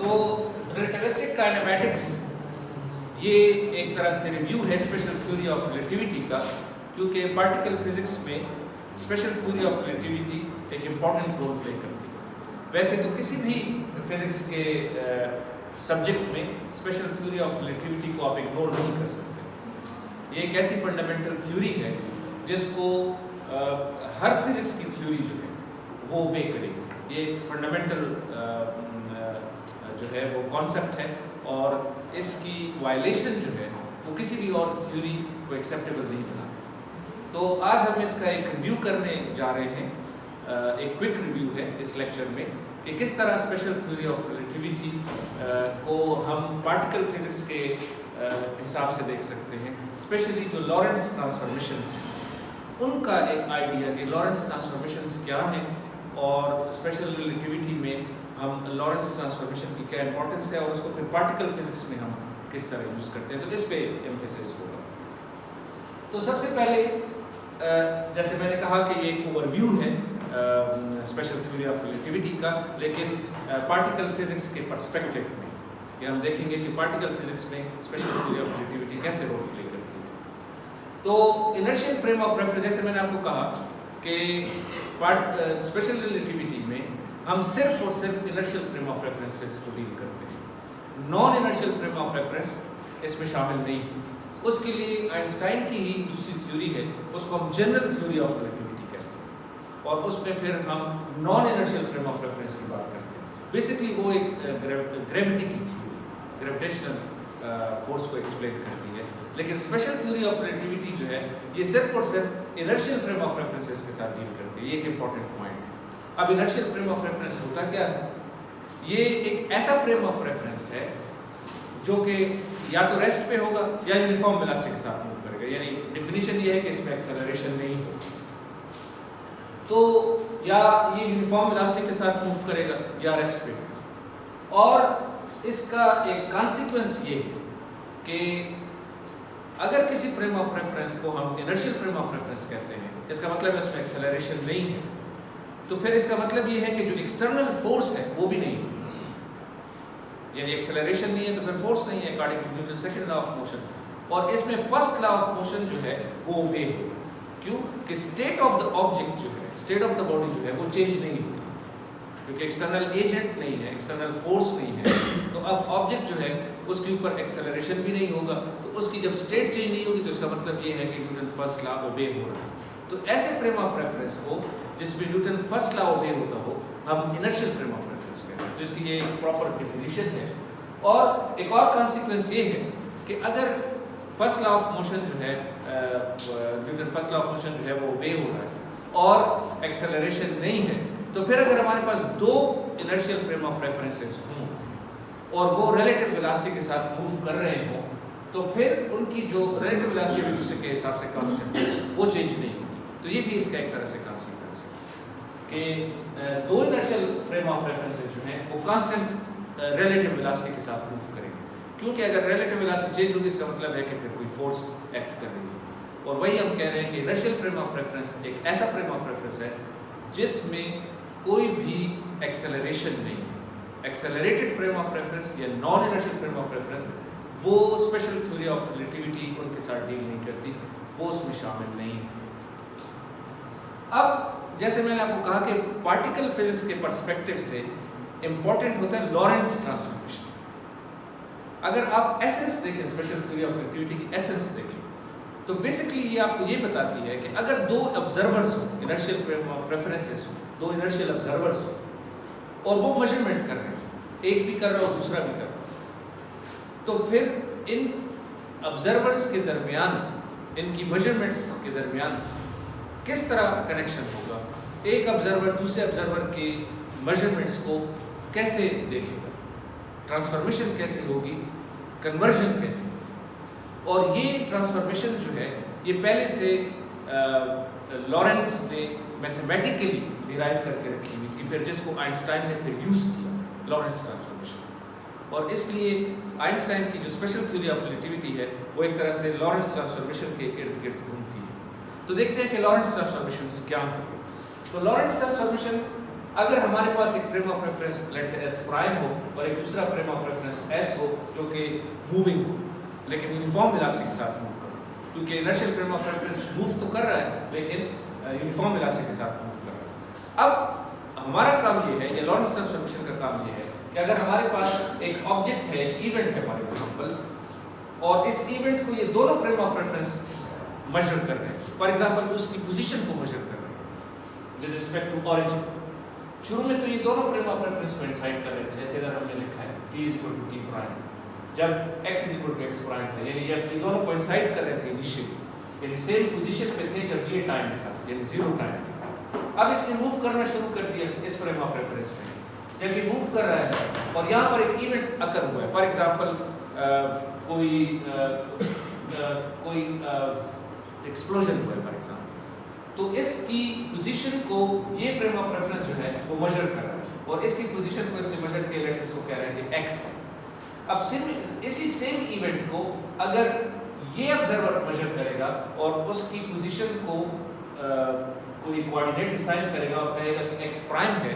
तो relativistic kinematics ये एक तरह से रिव्यू है स्पेशल थ्योरी ऑफ रिलेटिविटी का, क्योंकि पार्टिकल फिजिक्स में स्पेशल थ्योरी ऑफ रिलेटिविटी एक इम्पॉर्टेंट रोल प्ले करती है। वैसे तो किसी भी फिजिक्स के सब्जेक्ट में स्पेशल थ्योरी ऑफ रिलेटिविटी को आप इग्नोर नहीं कर सकते। ये एक ऐसी फंडामेंटल थ्योरी है जिसको हर फिजिक्स की थ्योरी जो है वो ओबे करेगी। ये एक फंडामेंटल जो है वो कॉन्सेप्ट है और इसकी वायलेशन जो है वो किसी भी और थ्योरी को एक्सेप्टेबल नहीं बनाती। तो आज हम इसका एक रिव्यू करने जा रहे हैं, एक क्विक रिव्यू है इस लेक्चर में कि किस तरह स्पेशल थ्योरी ऑफ रिलेटिविटी को हम पार्टिकल फिजिक्स के हिसाब से देख सकते हैं। स्पेशली जो लॉरेंट्ज ट्रांसफॉर्मेशंस उनका एक आइडिया कि लॉरेंट्ज ट्रांसफॉर्मेशंस क्या हैं और स्पेशल रिलेटिविटी में हम लॉरेंट्ज ट्रांसफॉर्मेशन की क्या इंपॉर्टेंस है और उसको फिर पार्टिकल फिजिक्स में हम किस तरह यूज़ करते हैं, तो इस पे एम्फेसिस होगा। तो सबसे पहले जैसे मैंने कहा कि ये एक ओवरव्यू है स्पेशल थ्योरी ऑफ रिलेटिविटी का, लेकिन पार्टिकल फिजिक्स के पर्सपेक्टिव में कि हम देखेंगे कि पार्टिकल फिजिक्स में स्पेशल थ्योरी ऑफ रिलेटिविटी कैसे रोल प्ले करती है। तो इनर्शियल फ्रेम ऑफ रेफरेंस, जैसे मैंने आपको कहा कि स्पेशल रिलेटिविटी में हम सिर्फ और सिर्फ इनर्शियल फ्रेम ऑफ रेफरेंसेस को डील करते हैं। Non inertial frame of reference इसमें शामिल नहीं है। उसके लिए आइंस्टाइन की ही दूसरी थ्योरी है, उसको हम जनरल थ्योरी ऑफ रिलेटिविटी कहते हैं और उसमें फिर हम non inertial frame of reference की बात करते हैं। बेसिकली वो एक ग्रेविटी की थ्योरी, ग्रेविटेशनल फोर्स को एक्सप्लेन करती है। लेकिन स्पेशल थ्योरी ऑफ रिलेटिविटी जो है ये सिर्फ और सिर्फ इनर्शियल फ्रेम ऑफ रेफरेंसेस के साथ डील करती है। ये एक इंपॉर्टेंट पॉइंट है। अब इनर्शियल फ्रेम ऑफ रेफरेंस होता क्या है? ये एक ऐसा फ्रेम ऑफ रेफरेंस है जो कि या तो रेस्ट पे होगा या यूनिफॉर्म वेलोसिटी के साथ मूव करेगा। यानी डेफिनेशन ये है कि इसमें एक्सेलरेशन नहीं होगा, तो या ये यूनिफॉर्म वेलोसिटी के साथ मूव करेगा या रेस्ट पे होगा। और इसका एक कॉन्सिक्वेंस ये है कि अगर किसी फ्रेम ऑफ रेफरेंस को हम इनर्शियल फ्रेम ऑफ रेफरेंस कहते हैं, इसका मतलब है उसमें एक्सेलरेशन नहीं है, तो फिर इसका मतलब ये है कि जो एक्सटर्नल फोर्स है वो भी नहीं है। यानी एक्सेलरेशन नहीं है तो फिर फोर्स नहीं है according to Newton second law of motion. और इसमें फर्स्ट लॉ ऑफ मोशन जो है वो ओबे होगा। क्यों? कि स्टेट ऑफ द ऑब्जेक्ट जो है, स्टेट ऑफ द बॉडी जो है वो चेंज नहीं होती, क्योंकि एक्सटर्नल एजेंट नहीं है, एक्सटर्नल फोर्स नहीं है। तो अब ऑब्जेक्ट जो है उसके ऊपर एक्सेलरेशन भी नहीं होगा, तो उसकी जब स्टेट चेंज नहीं होगी तो इसका मतलब ये है कि न्यूटन फर्स्ट लॉ ओबे हो रहा है। तो ऐसे फ्रेम ऑफ रेफरेंस को जिसमें न्यूटन फर्स्ट लॉ ओबे होता हो हम इनर्शियल फ्रेम ऑफ रेफरेंस कहते हैं। तो इसकी ये एक प्रॉपर डेफिनेशन है। और एक और कॉन्सिक्वेंस ये है कि अगर फर्स्ट लॉ ऑफ मोशन जो है Newton first law of motion जो है वो ओबे हो रहा है और एक्सेलरेशन नहीं है, तो फिर अगर हमारे पास दो इनर्शियल फ्रेम ऑफ रेफरेंसेस हों और वो रिलेटिव वेलोसिटी के साथ मूव कर रहे हों, तो फिर उनकी जो रिलेटिव वेलोसिटी एक दूसरे के हिसाब से कांस्टेंट है वो चेंज नहीं होगी। तो ये भी इसका एक तरह से कॉन्सिक्वेंस है कि दो इनर्शियल फ्रेम ऑफ रेफरेंसेस जो हैं वो कांस्टेंट रिलेटिव वेलोसिटी के साथ मूव करेंगे, क्योंकि अगर रिलेटिव वेलोसिटी चेंज होगी इसका मतलब है कि फिर कोई फोर्स एक्ट कर रही है। और वही हम कह रहे हैं कि इनर्शियल फ्रेम ऑफ रेफरेंस एक ऐसा फ्रेम ऑफ रेफरेंस है जिसमें कोई भी एक्सेलरेशन नहीं है। एक्सेलरेटेड फ्रेम ऑफ रेफरेंस या non inertial frame of reference वो स्पेशल थ्योरी ऑफ रिलेटिविटी उनके साथ डील नहीं करती, वो उसमें शामिल नहीं है। अब जैसे मैंने आपको कहा कि पार्टिकल फिजिक्स के पर्सपेक्टिव से इंपॉर्टेंट होता है लॉरेंट्ज ट्रांसफॉर्मेशन। अगर आप एसेंस देखें, स्पेशल थ्योरी ऑफ रिलेटिविटी की एसेंस देखें, तो बेसिकली ये आपको ये बताती है कि अगर दो ऑब्जर्वर्स हो, इनर्शियल फ्रेम ऑफ रेफरेंसेस हो, दो इनर्शियल ऑब्जर्वर्स हो और वो मेजरमेंट कर रहे हैं, एक भी कर रहा हो दूसरा भी कर रहा हो, तो फिर इन ऑब्जर्वर्स के दरमियान, इनकी मेजरमेंट्स के दरमियान किस तरह कनेक्शन होगा, एक ऑब्जर्वर दूसरे ऑब्जर्वर के मेजरमेंट्स को कैसे देखेगा, ट्रांसफॉर्मेशन कैसे होगी, कन्वर्जन कैसे होगी। और ये ट्रांसफॉर्मेशन जो है ये पहले से लॉरेंट्ज ने मैथमेटिकली डिराइव करके रखी हुई थी, फिर जिसको आइंस्टाइन ने फिर यूज़ किया, लॉरेंट्ज ट्रांसफॉर्मेशन। और इसलिए आइंस्टाइन की जो स्पेशल थ्योरी ऑफ रिलेटिविटी है वो एक तरह से लॉरेंट्ज ट्रांसफॉर्मेशन के इर्द गिर्द घूमती है। तो देखते हैं कि लॉरेंट्ज ट्रांसफॉर्मेशन क्या है। तो लॉरेंट्ज ट्रांसफॉर्मेशन अगर हमारे पास एक frame of reference let's say S prime हो और एक दूसरा फ्रेम ऑफ रेफरेंस एस हो जो कि मूविंग हो लेकिन यूनिफॉर्म वेलोसिटी के साथ मूव करो, क्योंकि inertial frame of reference move तो कर रहा है लेकिन यूनिफॉर्म वेलोसिटी के साथ मूव कर रहा है। अब हमारा काम ये है, ये लॉरेंस ट्रांसफॉर्मेशन का काम ये है कि अगर हमारे पास एक ऑब्जेक्ट है, एक इवेंट है फॉर एग्जांपल, और इस इवेंट को ये दोनों फ्रेम ऑफ रेफरेंस मेजर कर रहे हैं, फॉर एग्जांपल उसकी पोजीशन को मेजर कर रहे हैं विद रिस्पेक्ट टू ऑरिजिन। शुरू में तो ये दोनों फ्रेम ऑफ रेफरेंस को इंसाइड कर रहे थे, जैसे इधर हमने लिखा है t = t प्राइम, जब x = x प्राइम था, यानी जब ये दोनों कोइंसाइड कर रहे थे इनिशियली, यानी सेम पोजीशन पे थे जब ये टाइम था, यानी 0 टाइम था। अब इसने मूव करना शुरू कर दिया इस फ्रेम ऑफ रेफरेंस से, जब ये मूव कर रहा है और यहाँ पर एक इवेंट अकर हुआ है, फॉर एग्जांपल कोई एक्सप्लोजन हुआ है फॉर एग्जांपल, तो इसकी पोजीशन को ये फ्रेम ऑफ रेफरेंस जो है वो मेजर कर रहा है और इसकी पोजीशन को इसने मेजर किया, लेट्स से इसको कह रहे हैं कि x है। अब इसी सेम इवेंट को अगर ये ऑब्जर्वर मेजर करेगा और उसकी पोजीशन को कोई कोऑर्डिनेट असाइन करेगा और कहेगा कि x प्राइम है,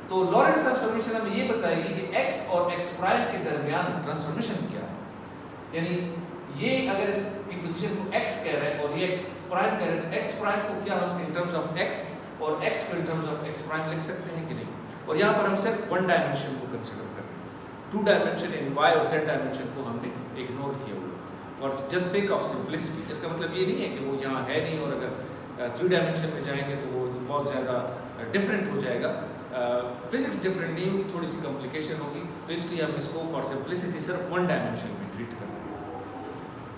तो लॉरेंस ट्रांसफॉर्मेशन हमें ये बताएगी कि x और x प्राइम के दरमियान ट्रांसफॉर्मेशन क्या है। यानी ये अगर इसकी पोजीशन को x कह रहा है और ये x प्राइम कह रहे हैं, तो x प्राइम को क्या हम इन टर्म्स ऑफ x और x को in terms of x prime लिख सकते हैं कि नहीं। और यहाँ पर हम सिर्फ वन डायमेंशन को कंसीडर कर रहे हैं, टू डायमेंशन इन y और z डायमेंशन को हमने इग्नोर किया हुआ for just sake of simplicity. इसका मतलब ये नहीं है कि वो यहाँ है नहीं, और अगर थ्री डायमेंशन में जाएंगे तो वो बहुत ज़्यादा डिफरेंट हो जाएगा, फिजिक्स डिफरेंट नहीं होगी, थोड़ी सी कॉम्प्लिकेशन होगी, तो इसलिए हम इसको फॉर सिंप्लिसिटी सिर्फ वन डायमेंशन में ट्रीट कर रहे हैं।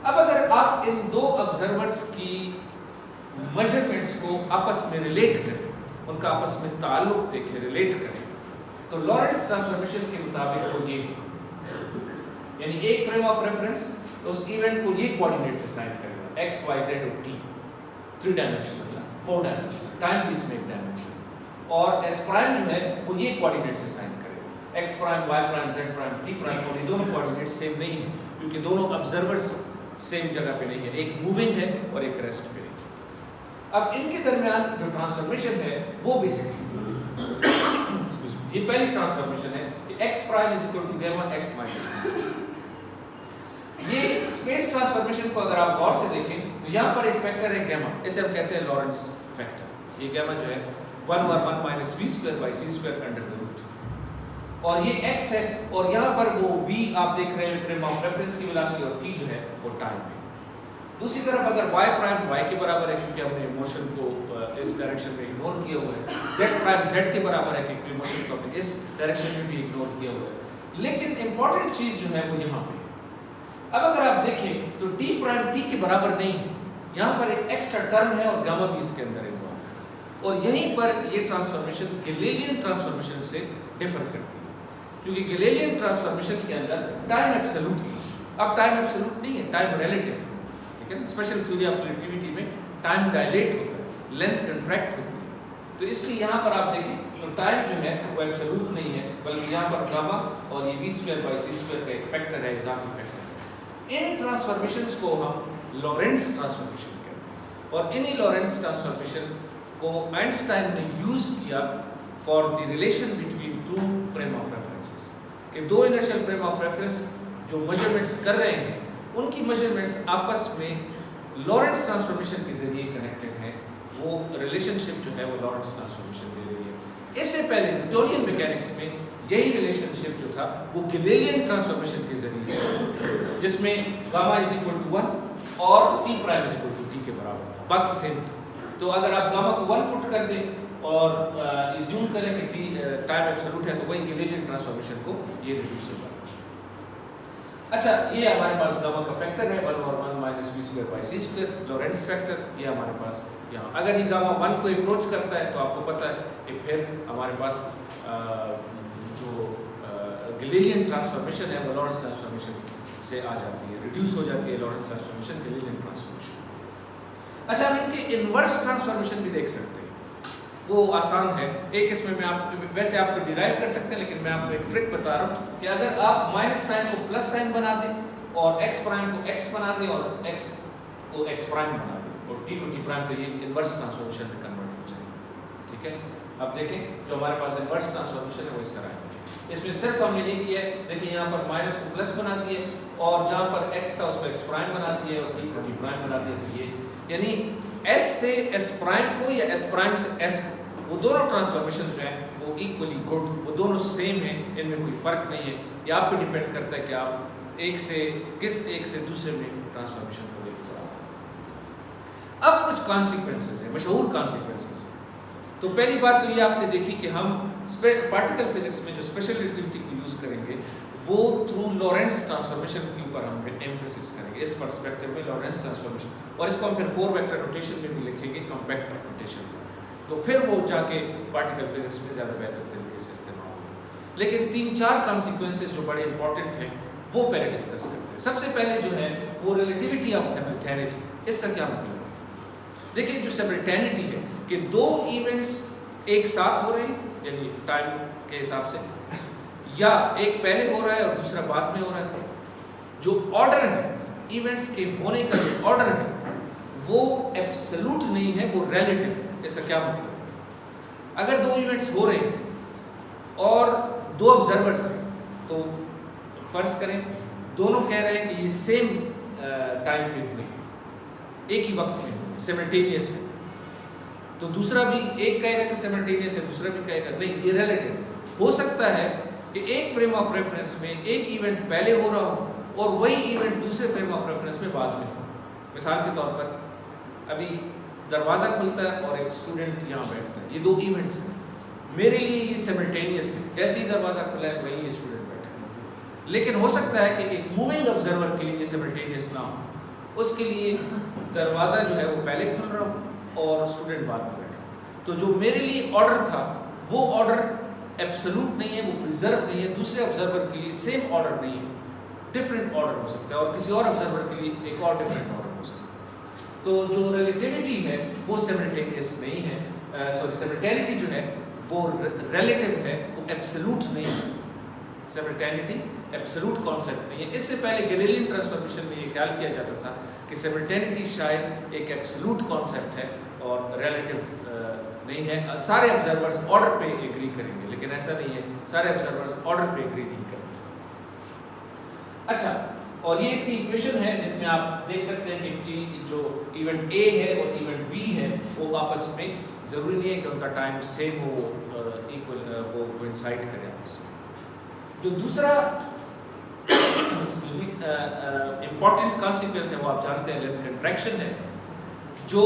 अब अगर आप इन दो ऑब्जर्वर्स की मेजरमेंट्स को आपस में रिलेट करें, उनका आपस में ताल्लुक देखें, रिलेट करें, तो लॉरेंस ट्रांसफॉर्मेशन के मुताबिक वो ये, यानी एक फ्रेम ऑफ रेफरेंस उस इवेंट को ये कोऑर्डिनेट्स असाइन करेगा, x y z और t, three dimensional, four dimensional, time भी इसमें एक डायमेंशन, और s प्राइम जो है वो ये कोऑर्डिनेट्स असाइन करेगा, x prime, y prime, z prime, t prime, और ये दोनों कोऑर्डिनेट्स सेम नहीं है क्योंकि दोनों ऑब्जर्वर्स सेम जगह पे नहीं है, एक मूविंग है और एक रेस्ट पे है। अब इनके दरमियान जो ट्रांसफॉर्मेशन है वो बेसिकली ये पहली ट्रांसफॉर्मेशन है कि x prime is equal to gamma x minus 1। ये स्पेस ट्रांसफॉर्मेशन को अगर आप गौर से देखें तो यहाँ पर एक फैक्टर है गामा, इसे हम कहते हैं लॉरेंस फैक्टर। ये गामा जो है 1 और 1 minus v² under the root, और ये x है और यहाँ पर वो v आप देख रहे हैं फ्रेम ऑफ रेफरेंस की वेलोसिटी, और t जो है वो टाइम है। दूसरी तरफ अगर y प्राइम y के बराबर है क्योंकि हमने मोशन को इस डायरेक्शन में इग्नोर किया हुआ है, z प्राइम z के बराबर है क्योंकि मोशन को हमने इस डायरेक्शन में भी इग्नोर किया हुआ है। लेकिन इंपॉर्टेंट चीज जो है वो यहाँ पे, अब अगर आप देखें तो t प्राइम t के बराबर नहीं है, यहाँ पर एक एक्स्ट्रा टर्म है और गामा भी इसके अंदर इन्वॉल्व है, और यहीं पर ये ट्रांसफॉर्मेशन गैलीलियन ट्रांसफॉर्मेशन से डिफर करती है, क्योंकि गैलीलियन ट्रांसफॉर्मेशन के अंदर टाइम एब्सोल्यूट थी, अब टाइम एब्सोल्यूट नहीं है, टाइम रिलेटिव है। ठीक है, स्पेशल थ्योरी ऑफ रिलेटिविटी में टाइम डायलेट होता है, लेंथ कंट्रैक्ट होती है, तो इसलिए यहाँ पर आप देखें तो टाइम जो है वो एब्सोल्यूट नहीं है, बल्कि यहाँ पर गामा और ये v²/c² का एक फैक्टर है, इजाफी फैक्टर। इन ट्रांसफॉर्मेशंस को हम लॉरेंस ट्रांसफॉर्मेशन कहते हैं, और इन्हीं लॉरेंस ट्रांसफॉर्मेशन को आइंस्टाइन ने यूज किया for the relation between two frame of references, कि दो इनर्शियल फ्रेम ऑफ रेफरेंस जो मेजरमेंट्स कर रहे हैं उनकी मेजरमेंट्स आपस में लॉरेंस ट्रांसफॉर्मेशन के जरिए कनेक्टेड है, वो रिलेशनशिप जो है वो लॉरेंस ट्रांसफॉर्मेशन दे रही है। इससे पहले न्यूटोनियन मैकेनिक्स में यही रिलेशनशिप जो था वो गैलीलियन ट्रांसफॉर्मेशन के जरिए से, जिसमें गामा इज इक्वल टू 1 और t prime is equal to t के बराबर था, बाकी सेम था। तो अगर आप गामा को 1 पुट कर दें और इज्यूम करें कि t टाइम एब्सोल्यूट है, तो वही गैलीलियन ट्रांसफॉर्मेशन को ये रिड्यूस हो जाता है। अच्छा, ये हमारे पास गामा का फैक्टर है 1 और 1 माइनस v²/c², लॉरेंस फैक्टर ये हमारे पास यहाँ। अगर ये गामा 1 को अप्रोच करता है तो आपको पता है कि फिर हमारे पास जो गैलीलियन ट्रांसफॉर्मेशन है वो लॉरेंस ट्रांसफॉर्मेशन से आ जाती है, रिड्यूस हो जाती है लॉरेंस ट्रांसफॉर्मेशन गैलीलियन ट्रांसफॉर्मेशन। अच्छा, हम इनके इनवर्स ट्रांसफॉर्मेशन भी देख सकते हैं, वो आसान है। एक इसमें मैं आप वैसे आप तो डिराइव कर सकते हैं, लेकिन मैं आपको एक ट्रिक बता रहा हूँ कि अगर आप माइनस साइन को प्लस साइन बना दें और x प्राइम को x बना दें और x को x प्राइम बना दें और t को t प्राइम, तो ये इनवर्स ट्रांसफॉर्मेशन में कन्वर्ट हो जाएगा। ठीक है, अब देखें जो हमारे पास इन्वर्स ट्रांसफॉर्मेशन है वो इस तरह है। इसमें सिर्फ हमने ये किया है, देखिए यहाँ पर माइनस को प्लस बना दिए और जहाँ पर x था उसको x प्राइम बना दिए और t को t प्राइम बना दिए। तो ये यानी s से s प्राइम को या s प्राइम से s को, वो दोनों ट्रांसफॉर्मेशन जो हैं वो इक्वली गुड, वो दोनों सेम है, इनमें कोई फर्क नहीं है। ये आप पे डिपेंड करता है कि आप एक से दूसरे में ट्रांसफॉर्मेशन को लेकर। अब कुछ कॉन्सिक्वेंसेस है, मशहूर कॉन्सिक्वेंसेस। तो पहली बात तो ये आपने देखी कि हम पार्टिकल फिजिक्स में जो स्पेशल रिलेटिविटी को यूज करेंगे वो थ्रू लॉरेंट्ज ट्रांसफॉर्मेशन के ऊपर हम एम्फेसिस करेंगे इस पर्सपेक्टिव में, लॉरेंट्ज ट्रांसफॉर्मेशन, और इसको हम फिर 4 वेक्टर नोटेशन में भी लिखेंगे, कॉम्पैक्ट नोटेशन में। तो फिर वो जाके पार्टिकल फिजिक्स में ज़्यादा बेहतर तरीके से इस्तेमाल होगा। लेकिन 3-4 कॉन्सिक्वेंसेस जो बड़े इंपॉर्टेंट हैं वो पहले डिस्कस करते हैं। सबसे पहले जो है वो रिलेटिविटी ऑफ सिमिल्टेनिटी। इसका क्या मतलब है? देखिए जो सिमिल्टेनिटी है कि 2 इवेंट्स एक साथ हो रहे हैं, यानी टाइम के हिसाब से, या एक पहले हो रहा है और दूसरा बाद में हो रहा है। जो ऑर्डर है इवेंट्स के होने का, जो ऑर्डर है वो एब्सोल्यूट नहीं है, वो रिलेटिव है। इसका क्या मतलब? अगर 2 इवेंट्स हो रहे हैं और 2 ऑब्जर्वर्स हैं, तो फर्ज करें दोनों कह रहे हैं कि ये सेम टाइम पे हुए हैं, एक ही वक्त में हुए, सिमिल्टेनियस है। तो दूसरा भी एक कहेगा कि सिमिल्टेनियस है, दूसरा भी कहेगा नहीं, ये रिलेटिव। हो सकता है कि एक फ्रेम ऑफ रेफरेंस में एक इवेंट पहले हो रहा हो और वही इवेंट दूसरे फ्रेम ऑफ रेफरेंस में बाद में हो। मिसाल के तौर पर अभी दरवाज़ा खुलता है और एक स्टूडेंट यहाँ बैठता है, ये 2 इवेंट्स हैं, मेरे लिए ये सिमिल्टेनियस है, जैसे ही दरवाज़ा खुला है वही ये स्टूडेंट बैठा है। लेकिन हो सकता है कि एक मूविंग ऑब्जर्वर के लिए ये सिमिल्टेनियस ना हो, उसके लिए दरवाज़ा जो है वो पहले खुल रहा हो और स्टूडेंट बाद में बैठा। तो जो मेरे लिए ऑर्डर था वो ऑर्डर एब्सोल्यूट नहीं है, वो प्रिजर्व नहीं है। दूसरे ऑब्जर्वर के लिए सेम ऑर्डर नहीं है, डिफरेंट ऑर्डर हो सकता है, और किसी और ऑब्जर्वर के लिए एक और डिफरेंट ऑर्डर हो सकता है। तो जो रिलेटिविटी है वो सिमिल्टेनियस नहीं है, सिमिल्टेनिटी जो है वो रिलेटिव है, वो एब्सोल्यूट नहीं है। सिमिल्टेनिटी एब्सोल्यूट कॉन्सेप्ट नहीं है। इससे पहले गैलीलियन ट्रांसफॉर्मेशन में ये ख्याल किया जाता था कि सिमिल्टेनिटी शायद एक एब्सोल्यूट कॉन्सेप्ट है और रिलेटिव नहीं है। सारे ऑब्जर्वर्स ऑर्डर पे एग्री करेंगे, लेकिन ऐसा नहीं है, सारे ऑब्जर्वर्स ऑर्डर पे एग्री नहीं करते। अच्छा, और ये इसकी इक्वेशन है जिसमें आप देख सकते हैं कि टी जो इवेंट ए है और इवेंट बी है वो आपस में, जरूरी नहीं है कि उनका टाइम सेम हो, इक्वल वो कोइंसाइड करे आपस में। जो दूसरा इंपॉर्टेंट कॉन्सिक्वेंस है वो आप जानते हैं, लेंथ कंट्रैक्शन है। जो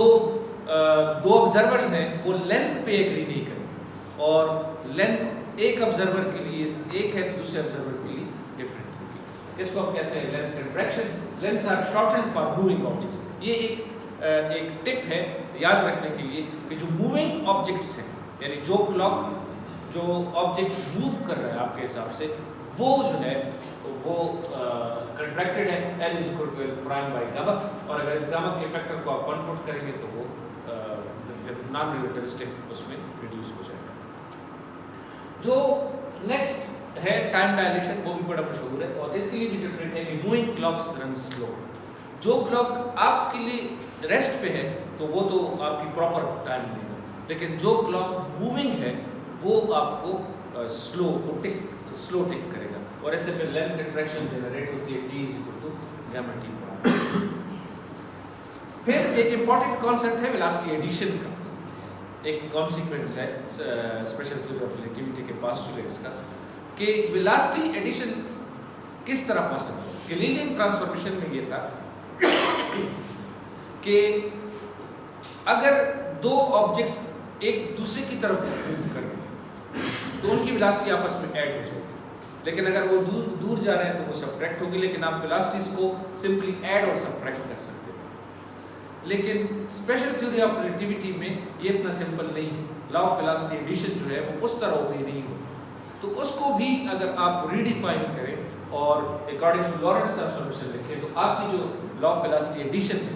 2 ऑब्जर्वर्स हैं वो लेंथ पे एग्री नहीं करेंगे, और लेंथ एक ऑब्जर्वर के लिए एक है तो दूसरे ऑब्जर्वर के लिए डिफरेंट होगी। इसको हम कहते हैं length contraction. Lengths are shortened for moving objects. ये एक टिप है याद रखने के लिए कि जो मूविंग ऑब्जेक्ट्स हैं, यानी जो क्लॉक जो ऑब्जेक्ट मूव कर रहा है आपके हिसाब से, वो जो है वो कंट्रैक्टेड है L is equal to L prime by gamma, और अगर इस गामा के फैक्टर को आप कॉन्पुट करेंगे तो वो नॉन रिलेटिविस्टिक उसमें रिड्यूस हो जाएगा। जो नेक्स्ट है टाइम डायलेशन, वो भी बड़ा मशहूर है, और इसके लिए भी जो ट्रिक है कि मूविंग क्लॉक्स रन स्लो। जो क्लॉक आपके लिए रेस्ट पे है तो वो तो आपकी प्रॉपर टाइम देगा, लेकिन जो क्लॉक मूविंग है वो आपको स्लो टिक करेगा, और इससे फिर लेंथ कंट्रैक्शन जनरेट होती है T is equal to gamma T prime. फिर एक इंपॉर्टेंट कॉन्सेप्ट है वेलोसिटी एडिशन का, एक कॉन्सिक्वेंस है स्पेशल थ्योरी ऑफ रिलेटिविटी के पोस्टुलेट्स का, कि वेलोसिटी एडिशन किस तरह पॉसिबल है। गैलीलियन ट्रांसफॉर्मेशन में ये था कि अगर 2 ऑब्जेक्ट्स एक दूसरे की तरफ मूव कर रहे हैं तो उनकी वेलोसिटी आपस में ऐड हो जाएगी, लेकिन अगर वो दूर जा रहे हैं तो वो सब्ट्रैक्ट होगी। लेकिन आप वेलोसिटीज को सिंपली ऐड और सब्ट्रैक्ट कर सकते थे, लेकिन स्पेशल थ्योरी ऑफ रिलेटिविटी में ये इतना सिंपल नहीं है। लॉ ऑफ वेलोसिटी एडिशन जो है वो उस तरह ओबे नहीं होता, तो उसको भी अगर आप रीडिफाइन करें और अकॉर्डिंग टू लॉरेंट्ज ट्रांसफॉर्मेशन लिखें, तो आपकी जो लॉ ऑफ वेलोसिटी एडिशन है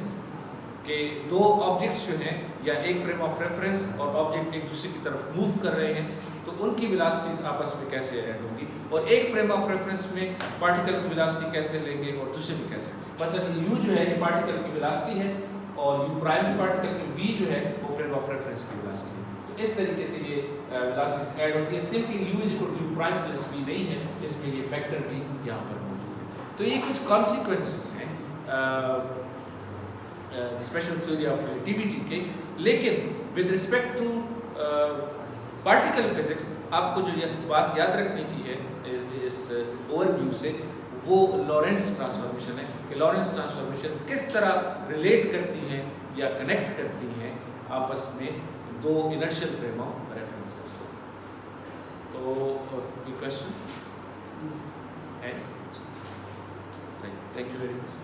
कि 2 ऑब्जेक्ट्स जो हैं या एक फ्रेम ऑफ रेफरेंस और ऑब्जेक्ट एक दूसरे की तरफ मूव कर रहे हैं, तो उनकी वेलोसिटीज आपस में कैसे ऐड होगी, और एक फ्रेम ऑफ रेफरेंस में पार्टिकल की वेलोसिटी कैसे लेंगे और दूसरे में कैसे। मसलन u जो है ये पार्टिकल की वेलोसिटी है, और u प्राइम पार्टिकल की v जो है वो फ्रेम ऑफ रेफरेंस की वेलोसिटी है। तो इस तरीके से ये वेलोसिटीज ऐड होती है। Simply u is equal to prime plus v नहीं है, इसमें ये फैक्टर भी यहाँ पर मौजूद है। तो ये कुछ कॉन्सिक्वेंसेस हैं स्पेशल थ्योरी ऑफ रिलेटिविटी के। लेकिन with respect to particle physics आपको जो ये बात याद रखने की है इस ओवरव्यू से, वो लॉरेंस ट्रांसफॉर्मेशन है कि लॉरेंस ट्रांसफॉर्मेशन किस तरह रिलेट करती हैं या कनेक्ट करती हैं आपस में दो इनर्शियल फ्रेम ऑफ रेफरेंसेस को। तो ये क्वेश्चन है सही। Thank you very much.